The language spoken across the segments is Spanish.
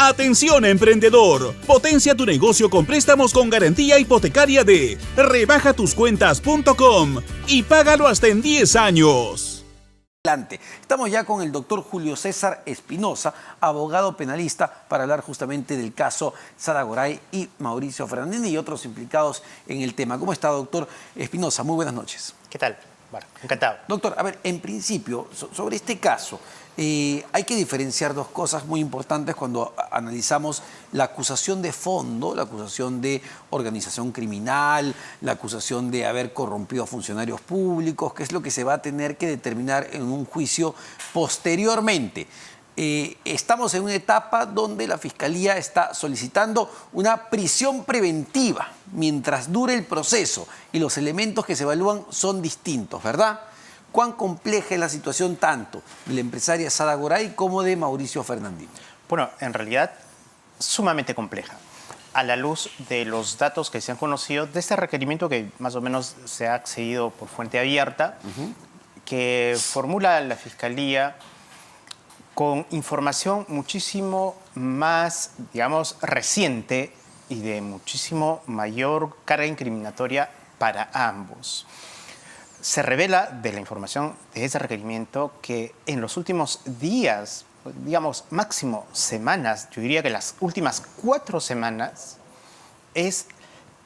Atención emprendedor, potencia tu negocio con préstamos con garantía hipotecaria de rebajatuscuentas.com y págalo hasta en 10 años. Estamos ya con el doctor Julio César Espinosa, abogado penalista, para hablar justamente del caso Sara Goray y Mauricio Fernandini y otros implicados en el tema. ¿Cómo está, doctor Espinosa? Muy buenas noches. ¿Qué tal? Bueno, encantado. Doctor, a ver, en principio, sobre este caso, hay que diferenciar dos cosas muy importantes cuando analizamos la acusación de fondo, la acusación de organización criminal, la acusación de haber corrompido a funcionarios públicos, que es lo que se va a tener que determinar en un juicio posteriormente. Estamos en una etapa donde la Fiscalía está solicitando una prisión preventiva mientras dure el proceso y los elementos que se evalúan son distintos, ¿verdad? ¿Cuán compleja es la situación tanto de la empresaria Sara Goray como de Mauricio Fernandini? Bueno, en realidad, sumamente compleja. A la luz de los datos que se han conocido, de este requerimiento que más o menos se ha accedido por fuente abierta, que formula la Fiscalía con información muchísimo más, digamos, reciente y de muchísimo mayor carga incriminatoria para ambos. Se revela de la información de ese requerimiento que en los últimos días, digamos máximo semanas, yo diría que las últimas 4 semanas, es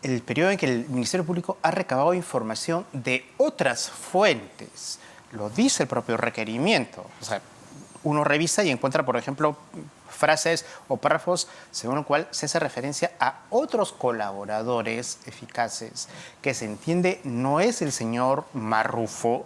el periodo en que el Ministerio Público ha recabado información de otras fuentes. Lo dice el propio requerimiento. O sea, uno revisa y encuentra, por ejemplo, frases o párrafos según el cual se hace referencia a otros colaboradores eficaces, que se entiende no es el señor Marrufo,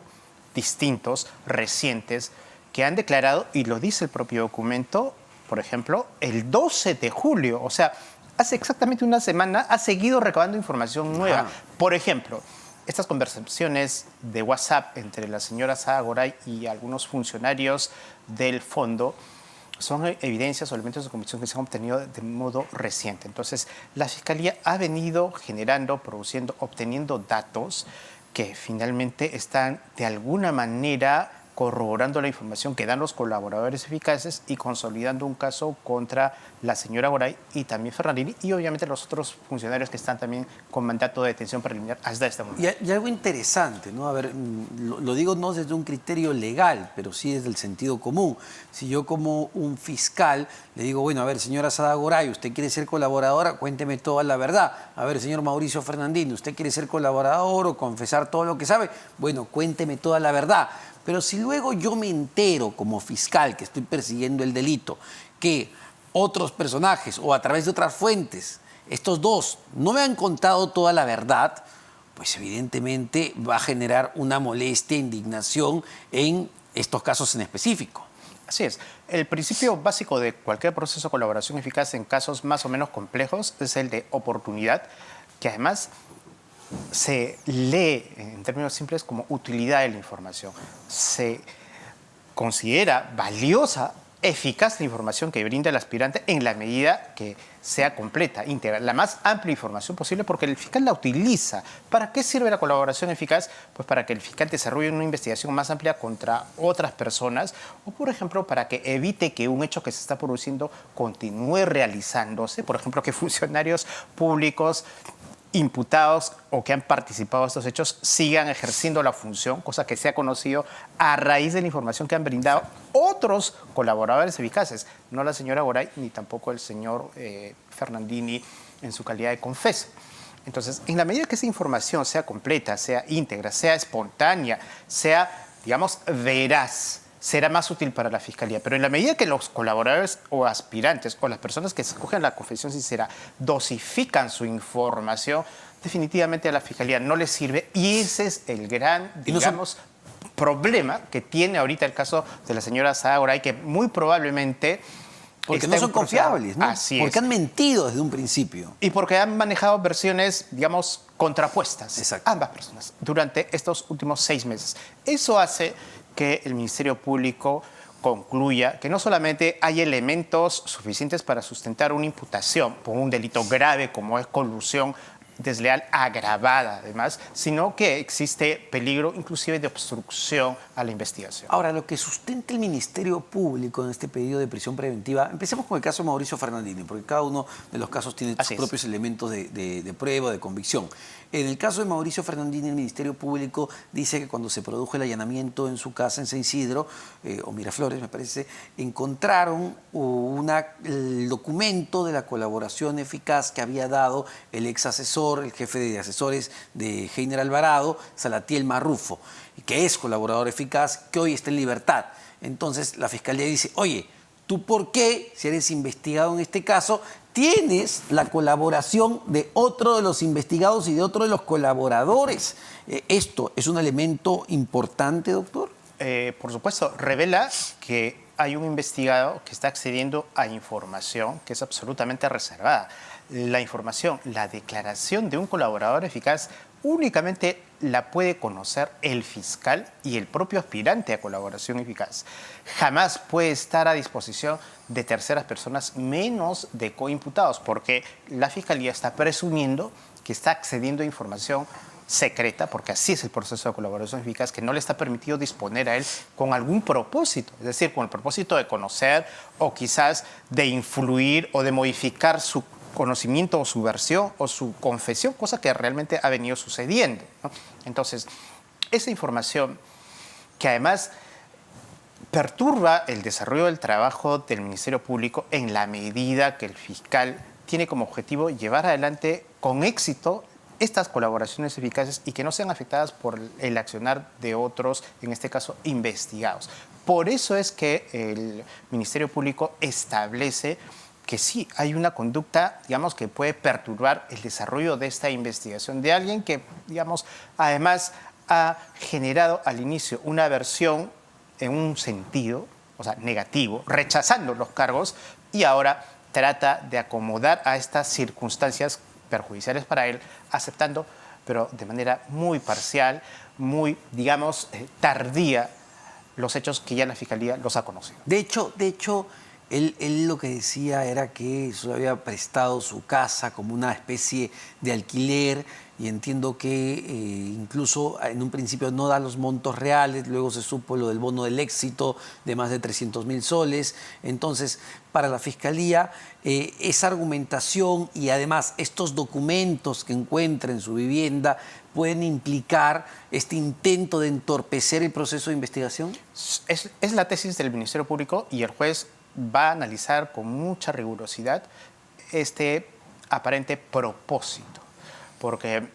distintos, recientes, que han declarado, y lo dice el propio documento, por ejemplo, el 12 de julio, o sea, hace exactamente una semana ha seguido recabando información nueva. Por ejemplo, estas conversaciones de WhatsApp entre la señora Sara Goray y algunos funcionarios del fondo son evidencias o elementos de convicción que se han obtenido de modo reciente. Entonces, la Fiscalía ha venido generando, produciendo, obteniendo datos que finalmente están de alguna manera corroborando la información que dan los colaboradores eficaces y consolidando un caso contra la señora Goray y también Fernandini y obviamente los otros funcionarios que están también con mandato de detención preliminar hasta este momento. Y algo interesante, ¿no? A ver, lo digo no desde un criterio legal, pero sí desde el sentido común. Si yo como un fiscal le digo, bueno, a ver, señora Sara Goray, ¿usted quiere ser colaboradora? Cuénteme toda la verdad. A ver, señor Mauricio Fernandini, ¿usted quiere ser colaborador o confesar todo lo que sabe? Bueno, cuénteme toda la verdad. Pero si luego yo me entero como fiscal que estoy persiguiendo el delito, que otros personajes o a través de otras fuentes, estos dos no me han contado toda la verdad, pues evidentemente va a generar una molestia, indignación en estos casos en específico. Así es. El principio básico de cualquier proceso de colaboración eficaz en casos más o menos complejos es el de oportunidad, que además se lee en términos simples como utilidad de la información. Se considera valiosa, eficaz la información que brinda el aspirante en la medida que sea completa, íntegra, la más amplia información posible porque el fiscal la utiliza. ¿Para qué sirve la colaboración eficaz? Pues para que el fiscal desarrolle una investigación más amplia contra otras personas o, por ejemplo, para que evite que un hecho que se está produciendo continúe realizándose. Por ejemplo, que funcionarios públicos imputados o que han participado en estos hechos sigan ejerciendo la función, cosa que se ha conocido a raíz de la información que han brindado otros colaboradores eficaces, no la señora Goray ni tampoco el señor Fernandini en su calidad de confeso. Entonces, en la medida que esa información sea completa, sea íntegra, sea espontánea, sea, digamos, veraz, será más útil para la Fiscalía. Pero en la medida que los colaboradores o aspirantes o las personas que escogen la confesión sincera dosifican su información, definitivamente a la Fiscalía no les sirve y ese es el gran, digamos, problema que tiene ahorita el caso de la señora Sara Goray, que muy probablemente porque no son confiables, ¿no? Así porque es. han mentido desde un principio. Y porque han manejado versiones, digamos, contrapuestas. Exacto. Ambas personas durante estos últimos 6 meses. Eso hace que el Ministerio Público concluya que no solamente hay elementos suficientes para sustentar una imputación por un delito grave como es colusión desleal agravada además, sino que existe peligro inclusive de obstrucción a la investigación. Ahora, lo que sustenta el Ministerio Público en este pedido de prisión preventiva, empecemos con el caso de Mauricio Fernandini, porque cada uno de los casos tiene sus propios elementos de prueba, de convicción. En el caso de Mauricio Fernandini, el Ministerio Público dice que cuando se produjo el allanamiento en su casa en San Isidro, o Miraflores me parece, encontraron el documento de la colaboración eficaz que había dado el ex asesor, el jefe de asesores de Heiner Alvarado, Salatiel Marrufo, que es colaborador eficaz, que hoy está en libertad. Entonces la Fiscalía dice, oye, ¿tú por qué, si eres investigado en este caso, tienes la colaboración de otro de los investigados y de otro de los colaboradores? ¿Esto es un elemento importante, doctor? Por supuesto, revela que hay un investigado que está accediendo a información que es absolutamente reservada. La información, la declaración de un colaborador eficaz únicamente la puede conocer el fiscal y el propio aspirante a colaboración eficaz. Jamás puede estar a disposición de terceras personas, menos de coimputados, porque la Fiscalía está presumiendo que está accediendo a información secreta, porque así es el proceso de colaboración eficaz, que no le está permitido disponer a él con algún propósito, es decir, con el propósito de conocer o quizás de influir o de modificar su conocimiento o su versión o su confesión, cosa que realmente ha venido sucediendo, ¿no? Entonces, esa información que además perturba el desarrollo del trabajo del Ministerio Público en la medida que el fiscal tiene como objetivo llevar adelante con éxito estas colaboraciones eficaces y que no sean afectadas por el accionar de otros, en este caso, investigados. Por eso es que el Ministerio Público establece que sí hay una conducta, digamos, que puede perturbar el desarrollo de esta investigación de alguien que, digamos, además ha generado al inicio una versión en un sentido, o sea, negativo, rechazando los cargos y ahora trata de acomodar a estas circunstancias perjudiciales para él, aceptando, pero de manera muy parcial, muy, digamos, tardía, los hechos que ya la Fiscalía los ha conocido. De hecho, él lo que decía era que se había prestado su casa como una especie de alquiler y entiendo que incluso en un principio no da los montos reales, luego se supo lo del bono del éxito de más de 300.000 soles. Entonces, para la Fiscalía, esa argumentación y además estos documentos que encuentra en su vivienda pueden implicar este intento de entorpecer el proceso de investigación. Es la tesis del Ministerio Público y el juez va a analizar con mucha rigurosidad este aparente propósito, porque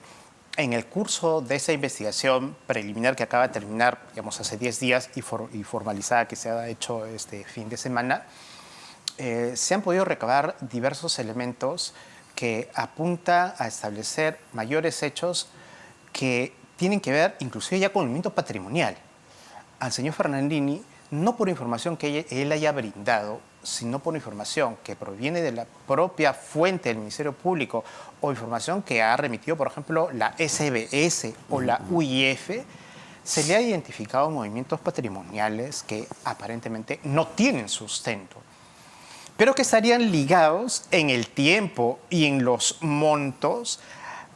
en el curso de esa investigación preliminar que acaba de terminar, digamos, hace 10 días y formalizada que se ha hecho este fin de semana, se han podido recabar diversos elementos que apuntan a establecer mayores hechos que tienen que ver inclusive ya con el elemento patrimonial. Al señor Fernandini, no por información que él haya brindado, sino por información que proviene de la propia fuente del Ministerio Público o información que ha remitido, por ejemplo, la SBS o la UIF, se le ha identificado movimientos patrimoniales que aparentemente no tienen sustento, pero que estarían ligados en el tiempo y en los montos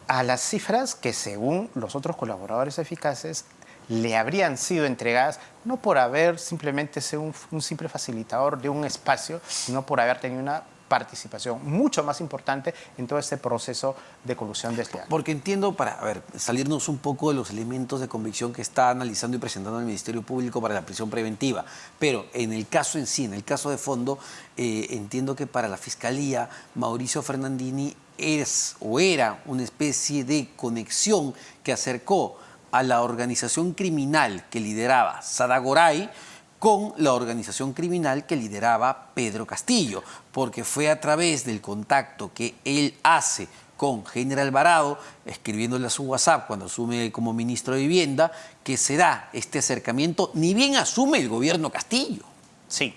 a las cifras que, según los otros colaboradores eficaces, le habrían sido entregadas, no por haber simplemente sido un simple facilitador de un espacio, sino por haber tenido una participación mucho más importante en todo este proceso de colusión desleal. Porque entiendo, para salirnos un poco de los elementos de convicción que está analizando y presentando el Ministerio Público para la prisión preventiva, pero en el caso en sí, en el caso de fondo, entiendo que para la Fiscalía, Mauricio Fernandini era una especie de conexión que acercó a la organización criminal que lideraba Sada Goray con la organización criminal que lideraba Pedro Castillo, porque fue a través del contacto que él hace con Heiner Alvarado, escribiéndole a su WhatsApp cuando asume como ministro de Vivienda, que se da este acercamiento, ni bien asume el gobierno Castillo. Sí,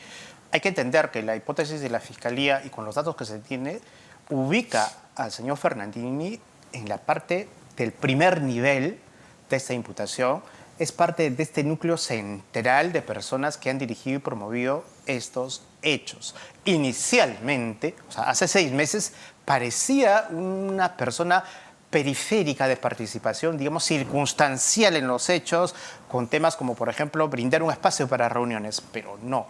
hay que entender que la hipótesis de la Fiscalía y con los datos que se tiene, ubica al señor Fernandini en la parte del primer nivel de esta imputación, es parte de este núcleo central de personas que han dirigido y promovido estos hechos. Inicialmente, o sea, hace 6 meses, parecía una persona periférica de participación, digamos, circunstancial en los hechos, con temas como, por ejemplo, brindar un espacio para reuniones, pero no.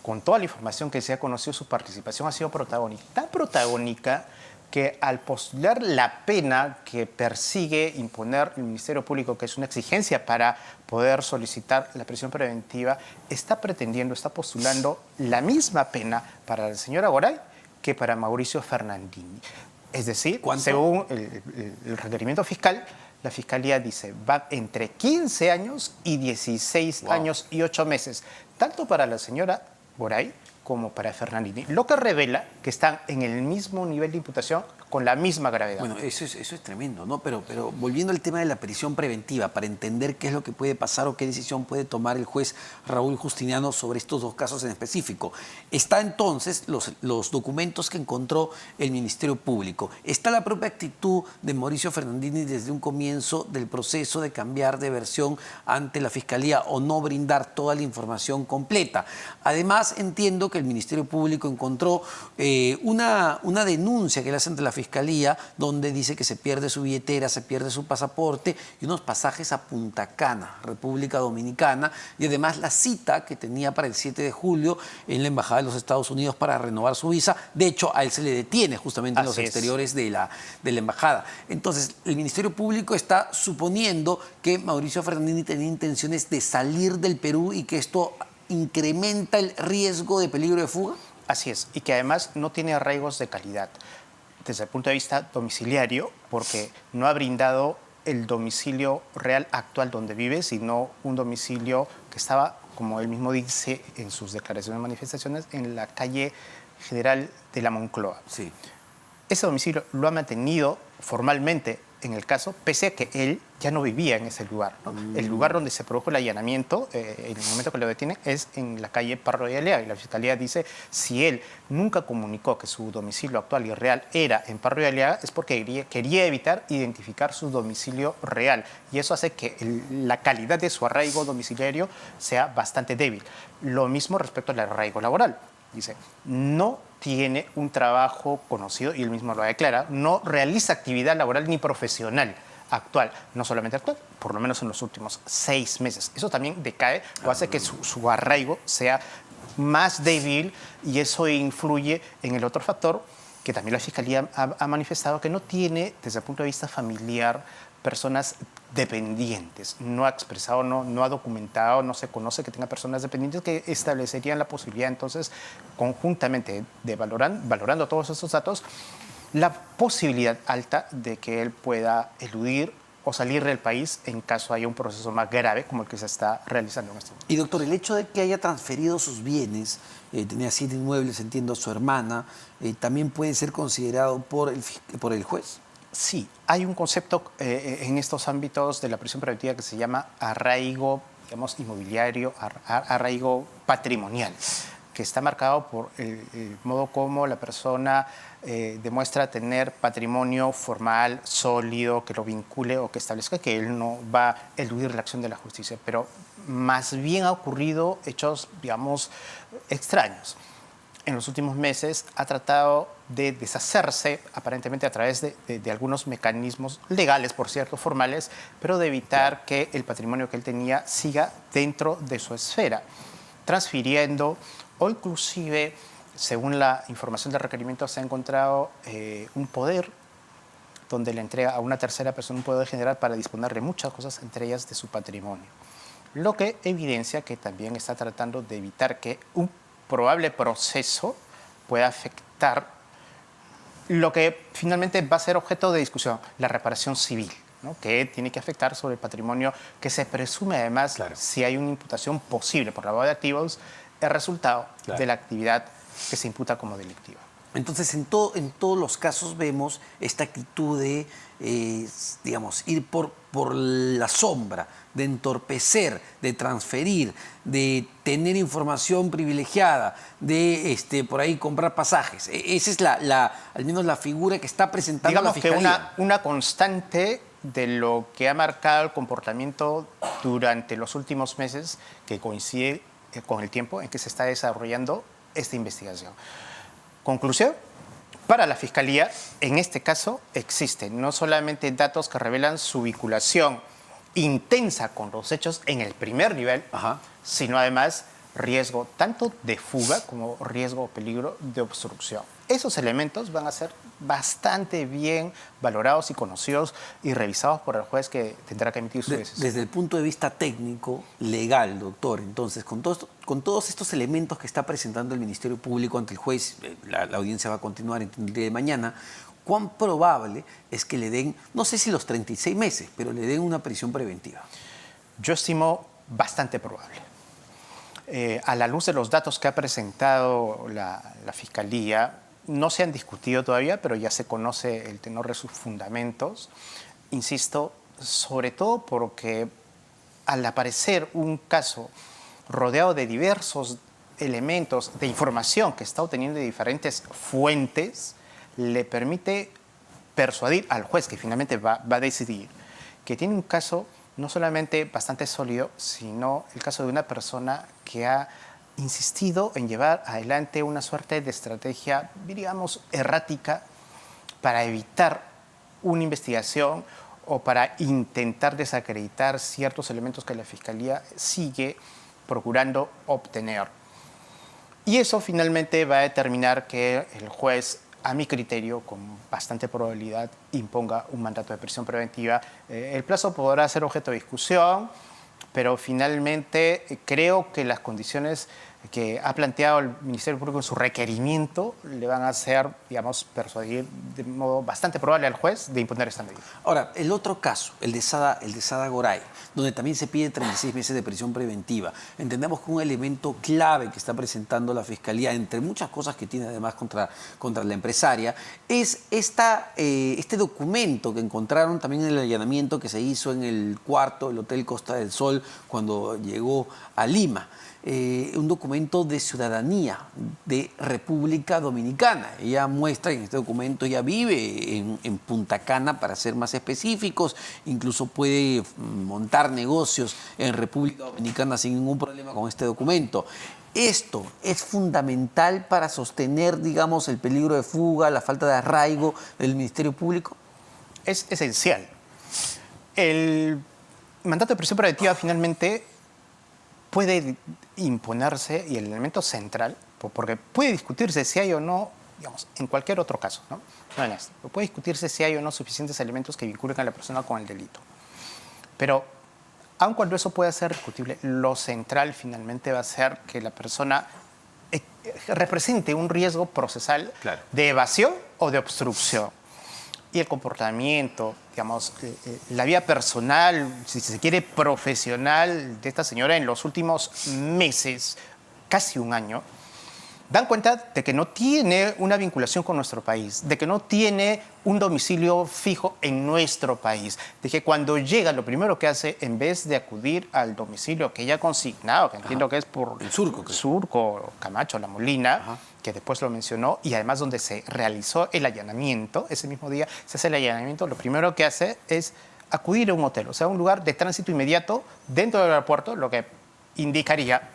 Con toda la información que se ha conocido, su participación ha sido protagónica. Tan protagónica que al postular la pena que persigue imponer el Ministerio Público, que es una exigencia para poder solicitar la prisión preventiva, está postulando la misma pena para la señora Goray que para Mauricio Fernandini. Es decir, según el requerimiento fiscal, la Fiscalía dice va entre 15 años y 16 años y 8 meses, tanto para la señora Goray como para Fernandini, lo que revela que están en el mismo nivel de imputación con la misma gravedad. Bueno, eso es tremendo, ¿no? Pero volviendo al tema de la prisión preventiva, para entender qué es lo que puede pasar o qué decisión puede tomar el juez Raúl Justiniano sobre estos dos casos en específico. Está entonces los documentos que encontró el Ministerio Público. Está la propia actitud de Mauricio Fernandini desde un comienzo del proceso de cambiar de versión ante la Fiscalía o no brindar toda la información completa. Además, entiendo que el Ministerio Público encontró una denuncia que le hace ante la Fiscalía, donde dice que se pierde su billetera, se pierde su pasaporte y unos pasajes a Punta Cana, República Dominicana, y además la cita que tenía para el 7 de julio en la Embajada de los Estados Unidos para renovar su visa. De hecho, a él se le detiene justamente en los exteriores de la Embajada. Entonces, el Ministerio Público está suponiendo que Mauricio Fernandini tenía intenciones de salir del Perú y que esto incrementa el riesgo de peligro de fuga. Así es, y que además no tiene arraigos de calidad desde el punto de vista domiciliario, porque no ha brindado el domicilio real actual donde vive, sino un domicilio que estaba, como él mismo dice en sus declaraciones y manifestaciones, en la calle General de la Moncloa. Sí. Ese domicilio lo ha mantenido formalmente en el caso, pese a que él ya no vivía en ese lugar, ¿no? El lugar donde se produjo el allanamiento, en el momento que lo detienen, es en la calle Parro de Alea, y la Fiscalía dice, si él nunca comunicó que su domicilio actual y real era en Parro de Alea, es porque quería evitar identificar su domicilio real, y eso hace que la calidad de su arraigo domiciliario sea bastante débil. Lo mismo respecto al arraigo laboral. Dice, no tiene un trabajo conocido, y él mismo lo declara, no realiza actividad laboral ni profesional actual, no solamente actual, por lo menos en los últimos 6 meses. Eso también decae o hace que su arraigo sea más débil, y eso influye en el otro factor que también la Fiscalía ha manifestado, que no tiene, desde el punto de vista familiar, personas dependientes. No ha expresado, no ha documentado, no se conoce que tenga personas dependientes que establecerían la posibilidad, entonces, conjuntamente, de valorando todos estos datos, la posibilidad alta de que él pueda eludir o salir del país en caso haya un proceso más grave como el que se está realizando en este momento. Y doctor, el hecho de que haya transferido sus bienes, tenía 7 inmuebles, entiendo, a su hermana, también puede ser considerado por el juez. Sí, hay un concepto en estos ámbitos de la prisión preventiva que se llama arraigo, digamos, inmobiliario, arraigo patrimonial, que está marcado por el modo como la persona demuestra tener patrimonio formal, sólido, que lo vincule o que establezca que él no va a eludir la acción de la justicia. Pero más bien ha ocurrido hechos, digamos, extraños. En los últimos meses ha tratado de deshacerse, aparentemente a través de algunos mecanismos legales, por cierto, formales, pero de evitar que el patrimonio que él tenía siga dentro de su esfera, transfiriendo o inclusive, según la información del requerimiento, se ha encontrado un poder donde le entrega a una tercera persona un poder general para disponer de muchas cosas, entre ellas de su patrimonio. Lo que evidencia que también está tratando de evitar que un probable proceso pueda afectar lo que finalmente va a ser objeto de discusión, la reparación civil, ¿no? Que tiene que afectar sobre el patrimonio que se presume además, si hay una imputación posible por lavado de activos, el resultado de la actividad que se imputa como delictiva. Entonces, en todos los casos vemos esta actitud de, digamos, ir por la sombra, de entorpecer, de transferir, de tener información privilegiada, de por ahí comprar pasajes. Esa es al menos la figura que está presentando la Fiscalía. Digamos que una constante de lo que ha marcado el comportamiento durante los últimos meses, que coincide con el tiempo en que se está desarrollando esta investigación. Conclusión, Para la Fiscalía, en este caso, existen no solamente datos que revelan su vinculación intensa con los hechos en el primer nivel, Ajá. sino además riesgo tanto de fuga como riesgo o peligro de obstrucción. Esos elementos van a ser bastante bien valorados y conocidos y revisados por el juez que tendrá que emitir su decisión. Desde el punto de vista técnico, legal, doctor, entonces, con todos estos elementos que está presentando el Ministerio Público ante el juez, la audiencia va a continuar el día de mañana, ¿cuán probable es que le den, no sé si los 36 meses, pero le den una prisión preventiva? Yo estimo bastante probable. A la luz de los datos que ha presentado la Fiscalía, no se han discutido todavía, pero ya se conoce el tenor de sus fundamentos. Insisto, sobre todo porque al aparecer un caso rodeado de diversos elementos de información que está obteniendo de diferentes fuentes, le permite persuadir al juez que finalmente va a decidir que tiene un caso no solamente bastante sólido, sino el caso de una persona que ha insistido en llevar adelante una suerte de estrategia, diríamos, errática para evitar una investigación o para intentar desacreditar ciertos elementos que la Fiscalía sigue procurando obtener. Y eso finalmente va a determinar que el juez, a mi criterio, con bastante probabilidad, imponga un mandato de prisión preventiva. El plazo podrá ser objeto de discusión, pero finalmente creo que las condiciones que ha planteado el Ministerio Público en su requerimiento le van a hacer, digamos, persuadir de modo bastante probable al juez de imponer esta medida. Ahora, el otro caso, el de Sada Goray, donde también se pide 36 meses de prisión preventiva, entendemos que un elemento clave que está presentando la Fiscalía, entre muchas cosas que tiene además contra la empresaria, es este documento que encontraron también en el allanamiento que se hizo en el cuarto del Hotel Costa del Sol cuando llegó a Lima. Un documento de ciudadanía de República Dominicana. Ella muestra en este documento, ella vive en Punta Cana, para ser más específicos, incluso puede montar negocios en República Dominicana sin ningún problema con este documento. Esto es fundamental para sostener, digamos, el peligro de fuga, la falta de arraigo del Ministerio Público. Es esencial. El mandato de prisión preventiva finalmente puede imponerse, y el elemento central, porque puede discutirse si hay o no, digamos, en cualquier otro caso, ¿no? No en este, puede discutirse si hay o no suficientes elementos que vinculen a la persona con el delito. Pero, aun cuando eso pueda ser discutible, lo central finalmente va a ser que la persona represente un riesgo procesal, claro, de evasión o de obstrucción. Y el comportamiento, digamos, la vida personal, si se quiere, profesional de esta señora en los últimos meses, casi un año, dan cuenta de que no tiene una vinculación con nuestro país, de que no tiene un domicilio fijo en nuestro país, de que cuando llega lo primero que hace, en vez de acudir al domicilio que ella ha consignado, que entiendo que es por el Surco, Surco, Camacho, La Molina, ajá, que después lo mencionó, y además donde se realizó el allanamiento, ese mismo día se hace el allanamiento, lo primero que hace es acudir a un hotel, o sea, un lugar de tránsito inmediato dentro del aeropuerto, lo que indicaría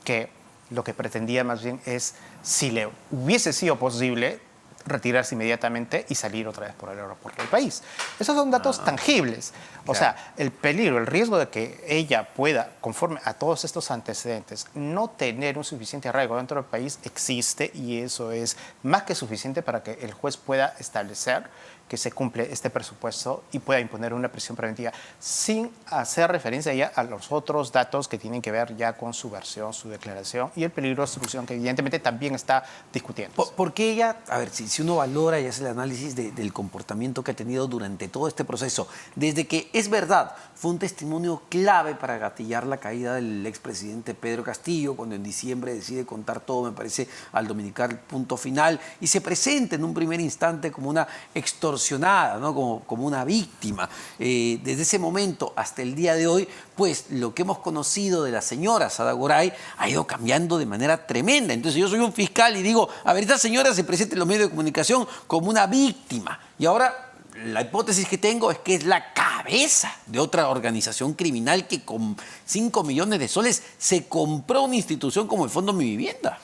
que lo que pretendía más bien es, si le hubiese sido posible, retirarse inmediatamente y salir otra vez por el aeropuerto del país. Esos son datos tangibles. O claro, sea, el peligro, el riesgo de que ella pueda, conforme a todos estos antecedentes, no tener un suficiente arraigo dentro del país existe, y eso es más que suficiente para que el juez pueda establecer que se cumple este presupuesto y pueda imponer una prisión preventiva, sin hacer referencia ya a los otros datos que tienen que ver ya con su versión, su declaración y el peligro de obstrucción, que evidentemente también está discutiendo. Porque ella, a ver, si uno valora y hace el análisis del comportamiento que ha tenido durante todo este proceso, desde que, es verdad, fue un testimonio clave para gatillar la caída del expresidente Pedro Castillo, cuando en diciembre decide contar todo, me parece, al dominicar punto final, y se presenta en un primer instante como una extorsionada, ¿no? como una víctima. Desde ese momento hasta el día de hoy, pues lo que hemos conocido de la señora Sada Goray ha ido cambiando de manera tremenda. Entonces yo soy un fiscal y digo, a ver, esta señora se presenta en los medios de comunicación como una víctima, y ahora la hipótesis que tengo es que es la cabeza de otra organización criminal que con 5 millones de soles se compró una institución como el Fondo Mi Vivienda.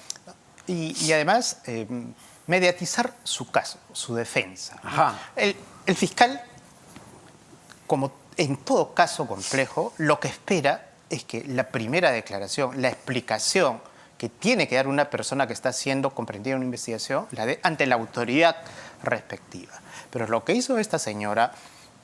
Y además, mediatizar su caso, su defensa. Ajá. El fiscal, como en todo caso complejo, lo que espera es que la primera declaración, la explicación que tiene que dar una persona que está siendo comprendida en una investigación, la dé ante la autoridad respectiva. Pero lo que hizo esta señora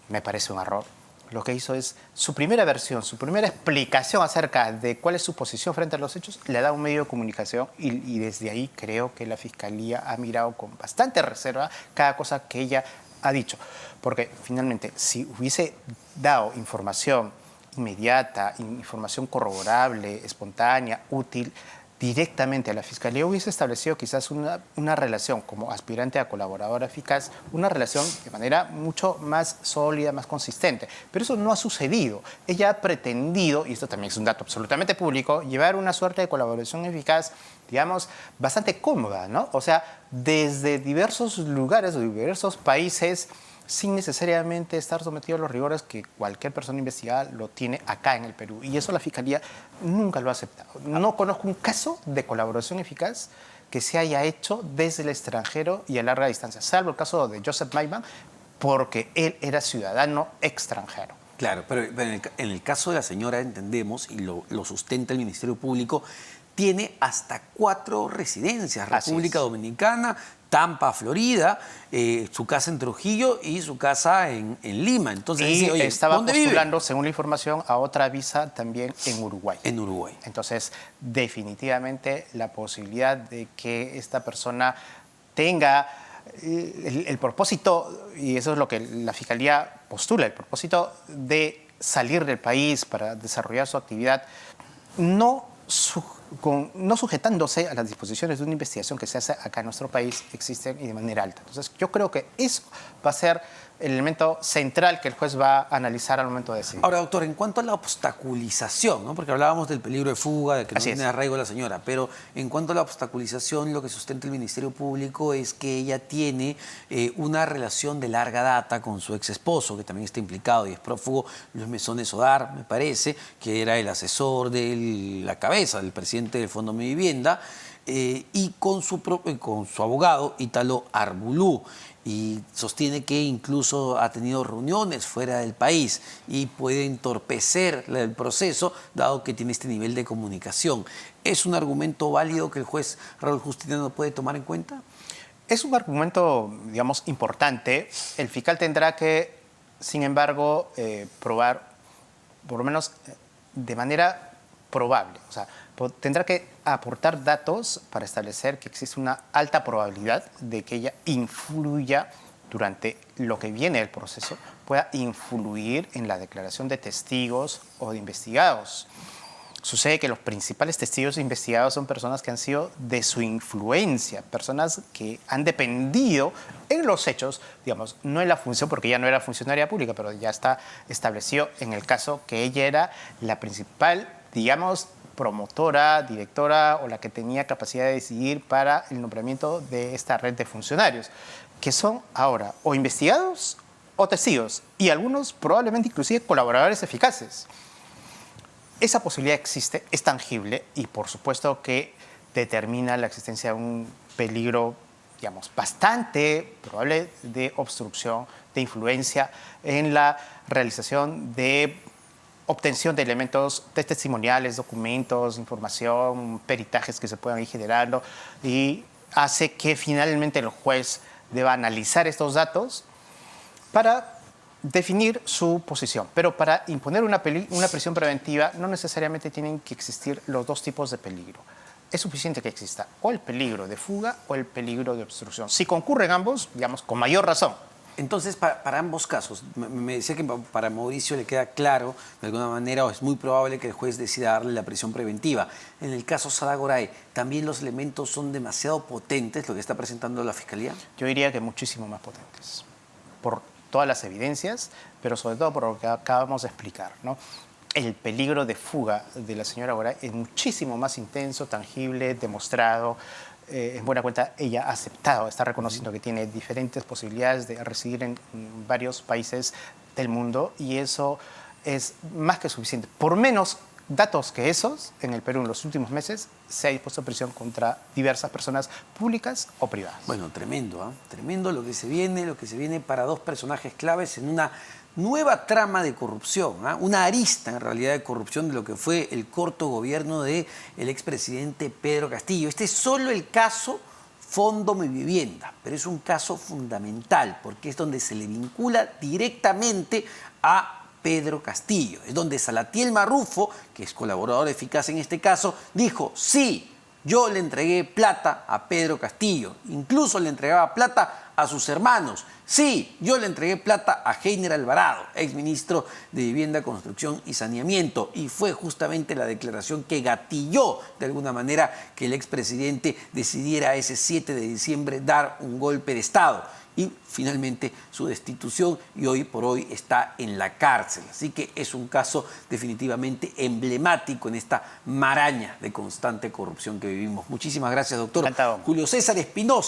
me parece un error. Lo que hizo es su primera versión, su primera explicación acerca de cuál es su posición frente a los hechos, le da un medio de comunicación y desde ahí creo que la Fiscalía ha mirado con bastante reserva cada cosa que ella ha dicho. Porque finalmente, si hubiese dado información inmediata, información corroborable, espontánea, útil, directamente a la Fiscalía, hubiese establecido quizás una relación como aspirante a colaboradora eficaz, una relación de manera mucho más sólida, más consistente. Pero eso no ha sucedido. Ella ha pretendido, y esto también es un dato absolutamente público, llevar una suerte de colaboración eficaz, digamos, bastante cómoda, ¿no? O sea, desde diversos lugares, de diversos países, sin necesariamente estar sometido a los rigores que cualquier persona investigada lo tiene acá en el Perú. Y eso la Fiscalía nunca lo ha aceptado. No conozco un caso de colaboración eficaz que se haya hecho desde el extranjero y a larga distancia, salvo el caso de Joseph Maiman, porque él era ciudadano extranjero. Claro, pero en el caso de la señora, entendemos, y lo sustenta el Ministerio Público, tiene hasta 4 residencias: República Dominicana, Tampa, Florida, su casa en Trujillo y su casa en Lima. Entonces, y dice, oye, estaba ¿dónde postulando, vive? según la información, a otra visa también en Uruguay. En Uruguay. Entonces, definitivamente la posibilidad de que esta persona tenga el propósito, y eso es lo que la Fiscalía postula, el propósito de salir del país para desarrollar su actividad, no sujetándose a las disposiciones de una investigación que se hace acá en nuestro país, existen y de manera alta. Entonces, yo creo que eso va a ser el elemento central que el juez va a analizar al momento de decidir. Ahora, doctor, en cuanto a la obstaculización, ¿no? Porque hablábamos del peligro de fuga, de que no tiene arraigo la señora, pero en cuanto a la obstaculización, lo que sustenta el Ministerio Público es que ella tiene una relación de larga data con su ex esposo, que también está implicado y es prófugo, Luis Mesones Odar, me parece, que era el asesor de la cabeza del presidente del Fondo de Vivienda, y con su abogado, Ítalo Arbulú. Y sostiene que incluso ha tenido reuniones fuera del país y puede entorpecer el proceso, dado que tiene este nivel de comunicación. ¿Es un argumento válido que el juez Raúl Justiniano puede tomar en cuenta? Es un argumento, digamos, importante. El fiscal tendrá que, sin embargo, probar, por lo menos de manera probable. O sea, tendrá que aportar datos para establecer que existe una alta probabilidad de que ella influya durante lo que viene del proceso, pueda influir en la declaración de testigos o de investigados. Sucede que los principales testigos investigados son personas que han sido de su influencia, personas que han dependido en los hechos, digamos, no en la función, porque ella no era funcionaria pública, pero ya está establecido en el caso que ella era la principal, digamos, promotora, directora o la que tenía capacidad de decidir para el nombramiento de esta red de funcionarios, que son ahora o investigados o testigos, y algunos probablemente inclusive colaboradores eficaces. Esa posibilidad existe, es tangible y por supuesto que determina la existencia de un peligro, digamos, bastante probable de obstrucción, de influencia en la realización de obtención de elementos testimoniales, documentos, información, peritajes que se puedan ir generando, y hace que finalmente el juez deba analizar estos datos para definir su posición. Pero para imponer una prisión preventiva no necesariamente tienen que existir los dos tipos de peligro. Es suficiente que exista o el peligro de fuga o el peligro de obstrucción. Si concurren ambos, digamos, con mayor razón. Entonces, para ambos casos, me decía que para Mauricio le queda claro, de alguna manera, o es muy probable que el juez decida darle la prisión preventiva. En el caso Sadagoray, ¿también los elementos son demasiado potentes, lo que está presentando la Fiscalía? Yo diría que muchísimo más potentes, por todas las evidencias, pero sobre todo por lo que acabamos de explicar, ¿no? El peligro de fuga de la señora Goray es muchísimo más intenso, tangible, demostrado. En buena cuenta, ella ha aceptado, está reconociendo que tiene diferentes posibilidades de residir en varios países del mundo y eso es más que suficiente. Por menos datos que esos, en el Perú en los últimos meses se ha dispuesto prisión contra diversas personas públicas o privadas. Bueno, tremendo, ¿ah? Tremendo lo que se viene para dos personajes claves en una nueva trama de corrupción, ¿ah? Una arista en realidad de corrupción de lo que fue el corto gobierno del expresidente Pedro Castillo. Este es solo el caso Fondo Mi Vivienda, pero es un caso fundamental porque es donde se le vincula directamente a Pedro Castillo. Es donde Salatiel Marrufo, que es colaborador eficaz en este caso, dijo, sí, yo le entregué plata a Pedro Castillo, incluso le entregaba plata a sus hermanos. Sí, yo le entregué plata a Heiner Alvarado, exministro de Vivienda, Construcción y Saneamiento. Y fue justamente la declaración que gatilló, de alguna manera, que el expresidente decidiera ese 7 de diciembre dar un golpe de Estado. Y finalmente su destitución, y hoy por hoy está en la cárcel. Así que es un caso definitivamente emblemático en esta maraña de constante corrupción que vivimos. Muchísimas gracias, doctor Encantado. Julio César Espinosa.